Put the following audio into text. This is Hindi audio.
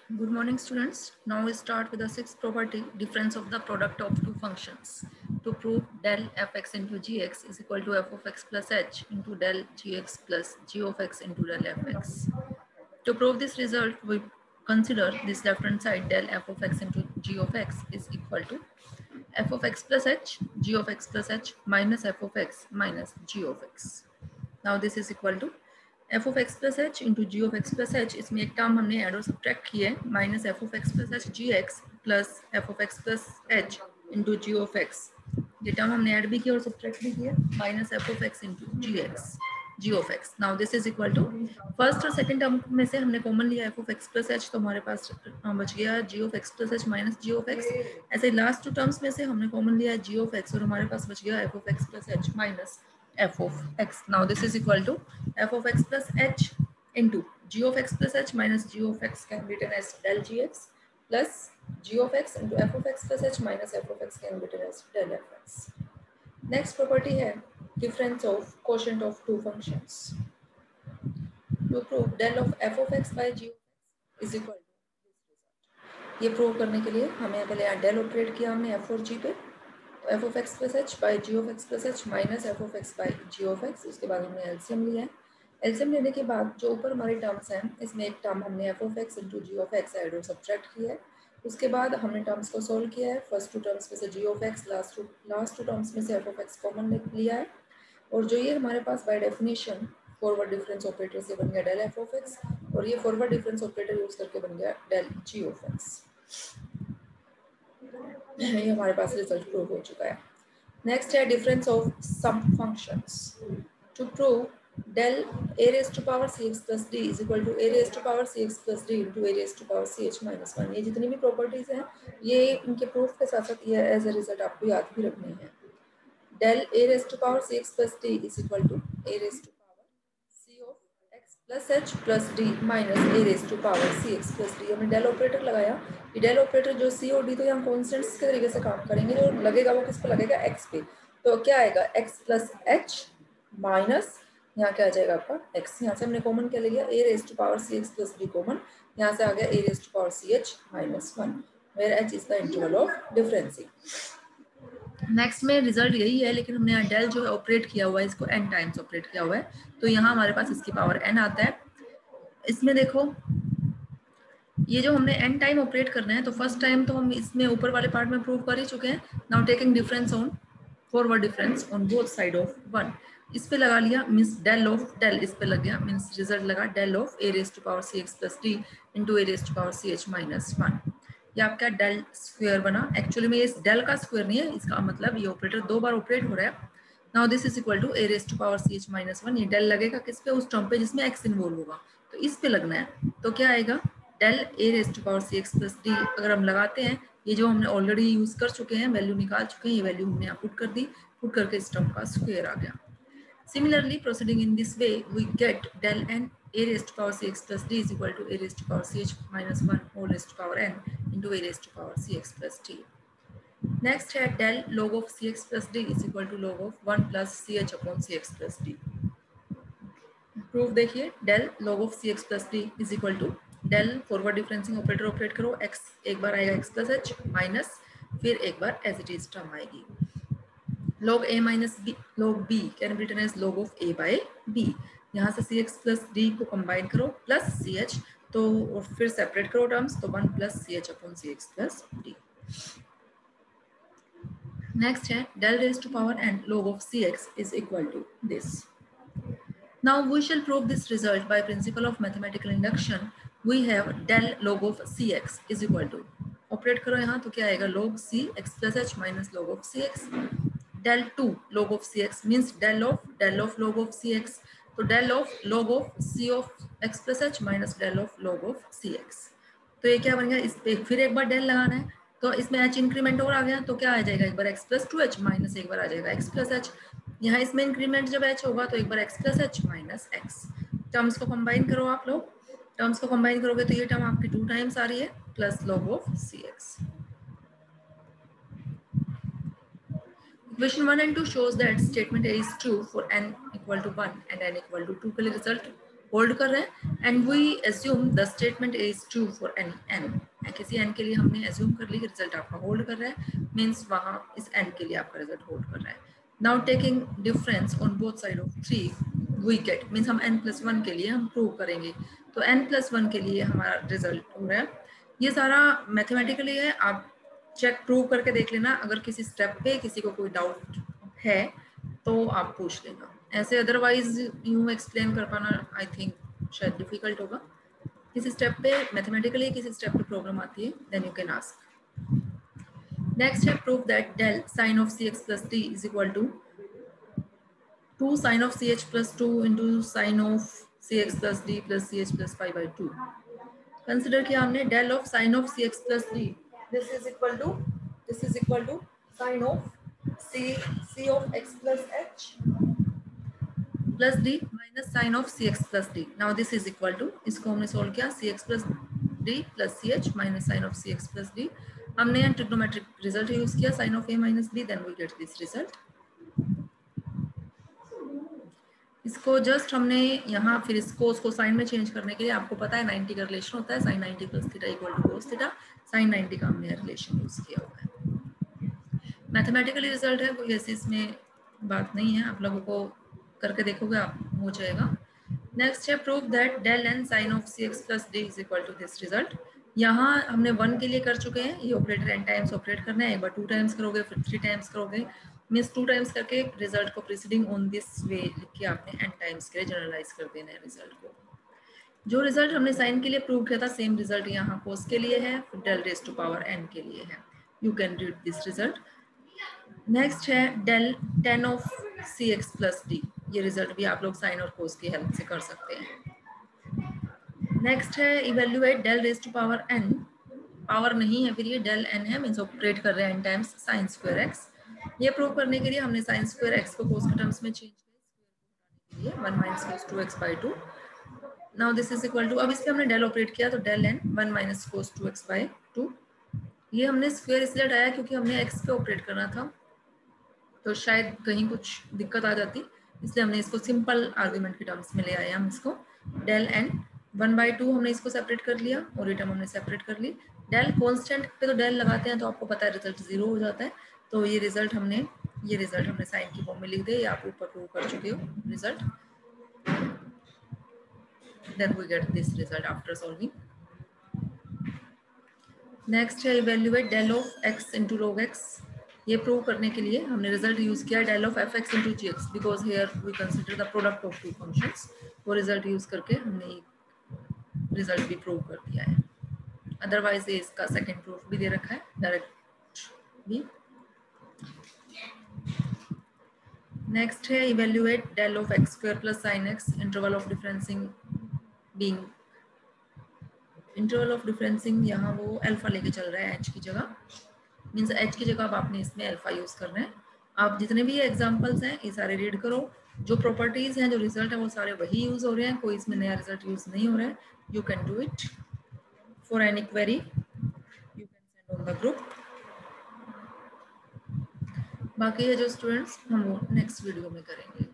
Good morning, students. Now we start with the sixth property, difference of the product of two functions. To prove del fx into gx is equal to f of x plus h into del gx plus g of x into del fx. To prove this result, we consider this left-hand side del f of x into g of x is equal to f of x plus h, g of x plus h minus f of x minus g of x. Now this is equal to f of x plus h into g of x plus h. इसमें एक टर्म हमने ऐड और सब्ट्रैक्ट की है minus f of x plus h g x plus f of x plus h into g of x. ये टर्म हमने ऐड भी किया और सब्ट्रैक्ट भी किया minus f of x into g of x. Now this is equal to first और सेकंड टर्म में से हमने कॉमन लिया f of x plus h तो हमारे पास बच गया g of x plus h minus g of x. ऐसे लास्ट टू टर्म्स में से हमने कॉमन लिया g of x और हमारे पास बच गया f of x plus h minus f of x. Now this is equal to f of x plus h into g of x plus h minus g of x can be written as del gx plus g of x into f of x plus h minus f of x can be written as del fx. Next property है difference of quotient of two functions. To prove del of f of x by g of x is equal to this result. ये प्रूव करने के लिए हमें पहले यहाँ del ऑपरेट किया हमने f और g पे f of x plus h by g of x plus h minus f of x by g of x. उसके बाद हमने एलसीएम लिया है. एलसीएम लेने के बाद जो ऊपर हमारी टर्म्स हैं इसमें एक टर्म हमने f of x into g of x add और सब्ट्रैक्ट किया है. उसके बाद हमने टर्म्स को सोल्व किया है. फर्स्ट टू टर्म्स में से g of x, last two terms में से f of x कॉमन लिया है और जो ये हमारे पास by definition forward difference operator से बन गया डेल f of x और ये फॉरवर्ड डिफरेंस ऑपरेटर यूज करके बन गया डेल g of x. ये हमारे पास रिजल्ट प्रूव हो चुका है. नेक्स्ट है difference of sum functions. To prove del a raised to power cx plus d is equal to a raised to power cx plus d into a raised to power ch minus 1. ये जितनी भी प्रॉपर्टीज हैं ये इनके प्रूफ के साथ साथ ये एज अ रिजल्ट आपको याद भी रखनी है. del a raised to power cx plus d is equal to a raised to power c of x plus h plus d minus a raised to power cx plus d. हमने del ऑपरेटर लगाया. ये del ऑपरेटर जो c और d तो यहाँ कॉन्स्टेंट्स के तरीके से काम करेंगे. जो लगेगा वो किस पे लगेगा? x पे. तो क्या आएगा? x plus h माइनस यहाँ क्या आ जाएगा आपका x. यहाँ से हमने कॉमन क्या ले लिया? a raised to power cx plus d common. यहाँ से आ गया a raised to power ch minus 1 where h is the interval of differencing. Next में रिजल्ट यही है लेकिन हमने यहाँ डेल जो है ऑपरेट किया हुआ है इसको n टाइम्स ऑपरेट किया हुआ है तो यहाँ हमारे पास इसकी पावर n आता है. इसमें देखो ये जो हमने n टाइम ऑपरेट करना है तो फर्स्ट टाइम तो हम इसमें ऊपर वाले पार्ट में प्रूव कर ही चुके हैं. Now taking difference on forward difference on both side of 1. इस पे लगा लिया मींस डेल ऑफ डेल इस पे लग गया मींस रिजल्ट लगा del of a raised to power cx plus d into a raised to power ch minus 1. ये आपका डेल स्क्वायर बना. एक्चुअली में ये डेल का स्क्वायर नहीं है. इसका मतलब ये ऑपरेटर दो बार ऑपरेट हो रहा है. Now this is equal to a raised to power ch minus 1. ये डेल लगेगा किस पे? उस टर्म पे जिसमें x इन्वॉल्व होगा तो इस पे लगना है. तो क्या आएगा? Del a raised to power cx plus d अगर हम लगाते हैं ये जो हमने ऑलरेडी यूज कर चुके हैं वैल्यू निकाल चुके हैं. ये वैल्यू हमने यहाँ पुट कर दी. पुट करके इस टर्म का स्क्वायर आ गया. Similarly, proceeding in this way, we get del n a raised to power cx plus d is equal to a raised to power ch minus 1 whole raised to power n into a raised to power cx plus d. Next है del log of cx plus d is equal to log of 1 plus ch upon cx plus d. Proof देखिए del log of cx plus d is equal to del forward differencing operator operate करो x एक बार आएगा x plus h माइनस फिर एक बार एज इट इज टर्म आएगी log a minus b log b can be written as log of a by b. यहाँ से cx plus d को कंबाइन करो प्लस ch तो और फिर सेपरेट करो टर्म्स तो 1 plus ch upon cx plus d. Next है del raised to power n log of cx is equal to this. Now we shall prove this result by principle of mathematical induction. We have del log of cx is equal to operate करो यहाँ तो क्या आएगा log c x plus h minus log of cx. del 2 log of cx means del of log of cx. तो del of log of c of x plus h minus del of log of cx. तो ये क्या बन गया? इस पे फिर एक बार del लगाना है तो इसमें h इंक्रीमेंट और आ गया तो क्या आ जाएगा? एक बार x plus 2h माइनस एक बार आ जाएगा x plus h. यहाँ इसमें इंक्रीमेंट जब h होगा तो एक बार x plus h minus x. Terms को कंबाइन करो आप लोग. टर्म्स को कंबाइन करोगे तो ये टर्म आपकी 2 टाइम्स आ रही है plus log of cx. Equation 1 and 2 shows that statement A is true for n equal to 1 and n equal to 2 के लिए रिजल्ट होल्ड कर रहे हैं and we assume the statement is true for any n, किसी एन के लिए हमने एज्यूम कर ली कि रिजल्ट आपका होल्ड कर रहा है, मीन्स वहाँ इस एन के लिए आपका रिजल्ट होल्ड कर रहा है. Now taking difference on both side of 3 we get, means हम n+1 के लिए हम प्रूव करेंगे, तो n+1 के लिए हमारा रिजल्ट हो रहा है. ये सारा मैथमेटिकली है, आप चेक प्रूव करके देख लेना, अगर किसी स्टेप पे किसी को कोई डाउट है तो आप पूछ लेना, ऐसे अदरवाइज यूं एक्सप्लेन कर पाना आई थिंक शायद डिफिकल्ट होगा. किसी स्टेप पे मैथमेटिकली किसी स्टेप पे प्रॉब्लम आती है then you can ask. Next है prove that del sin of cx plus d is equal to 2 sin of ch plus 2 into sin of cx plus d plus ch plus 5 by 2. Consider किया हमने del of sin of cx plus d, this is equal to sin of c of x plus h plus d minus sin of cx plus d. Now this is equal to, इसको हमने सोल्व किया, cx plus d plus ch minus sin of cx plus d. हमने यहाँ ट्रिग्नोमेट्रिक रिजल्ट यूज किया sin of a minus b, then we get this result. इसको जस्ट हमने यहाँ फिर इसको उसको साइन में चेंज करने के लिए, आपको पता है 90 का रिलेशन होता है, sin 90 plus theta equal to cos theta, sin 90 का हमने रिलेशन यूज किया हुआ है. मैथमेटिकली रिजल्ट है, कोई ऐसी इसमें बात नहीं है, आप लोगों को करके देखोगे आप हो जाएगा. नेक्स्ट है prove that del n sin of cx plus d is equal to this result. यहाँ हमने 1 के लिए कर चुके हैं, ये ऑपरेटर n टाइम्स ऑपरेट करना है, एक बार 2 टाइम्स करोगे फिर 3 टाइम्स करोगे, मीन्स 2 टाइम्स करके रिजल्ट को प्रीसीडिंग ऑन दिस वे लिख के आपने n टाइम्स के लिए जनरलाइज कर देना है रिजल्ट को. जो रिजल्ट हमने साइन के लिए प्रूव किया था सेम रिजल्ट यहाँ कोस के लिए है, फिर del raised to power n के लिए है. You can read this result. Next है del tan of cx plus d, ये रिजल्ट भी आप लोग साइन और कोस की हेल्प से कर सकते हैं. नेक्स्ट है evaluate del raised to power n, power नहीं है फिर ये del n है, मीन्स ऑपरेट कर रहे हैं n times sin square x. ये प्रूव करने के लिए हमने sin square x को कोस के टर्म्स में चेंज किया, 1 minus cos 2x by 2. Now this is equal to, अब इस पे हमने del ऑपरेट किया तो del n 1 minus cos 2x by 2. ये हमने स्क्वायर इसलिए हटाया क्योंकि हमने x पे ऑपरेट करना था, तो शायद कहीं कुछ दिक्कत आ जाती, इसलिए हमने इसको सिंपल आर्गुमेंट के टर्म्स में ले आए हम इसको. del n 1/2 हमने इसको सेपरेट कर लिया और ये टर्म हमने सेपरेट कर ली. del कांस्टेंट पे तो del लगाते हैं तो आपको पता है रिजल्ट 0 हो जाता है, तो ये रिजल्ट हमने साइन की फॉर्म में लिख दिया, ये आप ऊपर प्रूव कर चुके हो result. Then we get this result after solving. Next है evaluate del of x into log x. ये प्रूव करने के लिए हमने रिजल्ट यूज किया del of fx into gx, because here we consider the product of two functions. वो रिजल्ट यूज करके हमने रिजल्ट भी प्रूव कर दिया है, अदरवाइज इसका सेकंड प्रूफ भी दे रखा है डायरेक्ट भी. नेक्स्ट है evaluate del of x square plus sin x, interval of differencing being, interval of differencing यहाँ वो अल्फा लेके चल रहा है h की जगह, मीन्स h की जगह अब आपने इसमें अल्फा यूज करना है. आप जितने भी एग्जांपल्स हैं ये सारे रीड करो, जो प्रॉपर्टीज हैं जो रिजल्ट है वो सारे वही यूज हो रहे हैं, कोई इसमें नया रिजल्ट यूज नहीं हो रहा है. You can do it. For any query you can send on the group. बाकी है जो स्टूडेंट्स हम वो नेक्स्ट वीडियो में करेंगे.